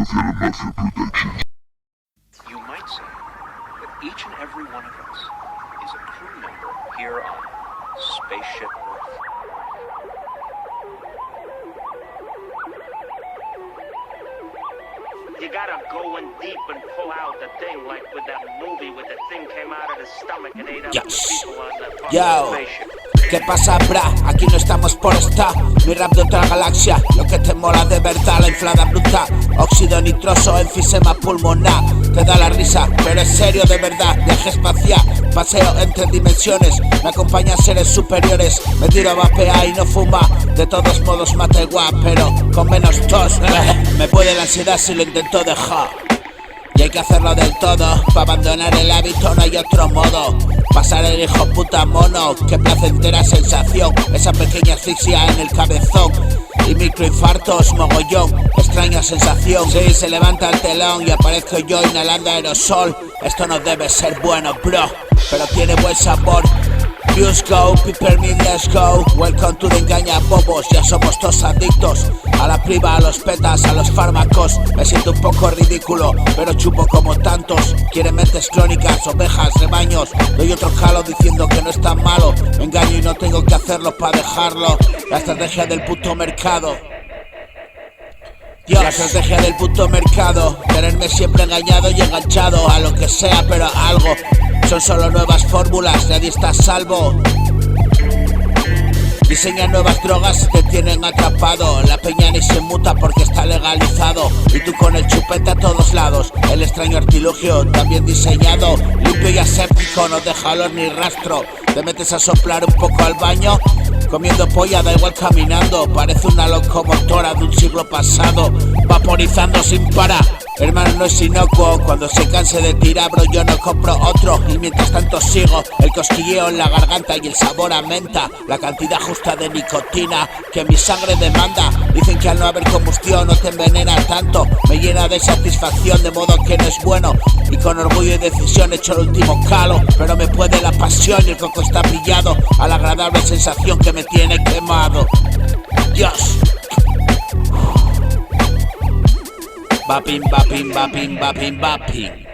You might say that each and every one of us is a crew member here on Spaceship Earth. You gotta go in deep and pull out the thing, like with that movie where the thing came out of the stomach and ate up the people on the fucking spaceship. ¿Qué pasa, bra? Aquí no estamos por estar. Mi rap de otra galaxia. Lo que te mola de verdad, la inflada bruta. Óxido nitroso, enfisema pulmonar. Te da la risa, pero es serio de verdad. Viaje espacial, paseo entre dimensiones. Me acompañan seres superiores. Me tiro a vapear y no fuma. De todos modos mata igual, pero con menos tos. Me puede la ansiedad si lo intento dejar. Y hay que hacerlo del todo. Pa' abandonar el hábito no hay otro modo. Pasar el hijo puta mono. Qué placentera sensación. Esa pequeña asfixia en el cabezón. Y microinfartos, mogollón. Extraña sensación. Sí, se levanta el telón y aparezco yo inhalando aerosol. Esto no debe ser bueno, bro, pero tiene buen sabor. Views go, peppermint, let's go. Welcome to the engaña bobos. Ya somos todos adictos a la priva, a los petas, a los fármacos. Me siento un poco ridículo, pero chupo como tantos. Quieren mentes crónicas, ovejas, rebaños. Doy otro jalo diciendo que no es tan malo. Me engaño y no tengo que hacerlo para dejarlo. La estrategia del puto mercado. La estrategia del puto mercado. Tenerme siempre engañado y enganchado a lo que sea, pero a algo. Son solo nuevas fórmulas, nadie está a salvo. Diseñan nuevas drogas y te tienen atrapado. La peña ni se muta porque está legalizado. Y tú con el chupete a todos lados. El extraño artilugio también diseñado. Limpio y aséptico, no deja olor ni rastro. Te metes a soplar un poco al baño. Comiendo polla, da igual caminando. Parece una locomotora de un siglo pasado. Vaporizando sin parar. Hermano, no es inocuo. Cuando se canse de tirar, bro, yo no compro otro. Y mientras tanto sigo el cosquilleo en la garganta y el sabor a menta. La cantidad justa de nicotina que mi sangre demanda. Dicen que al no haber combustión no te envenena tanto. Me llena de satisfacción de modo que no es bueno. Y con orgullo y decisión echo el último calo. Pero me puede la pasión y el coco está brillado. A la agradable sensación que me tiene quemado. Dios. Bapin, bapin, bapin, bapin, bapin.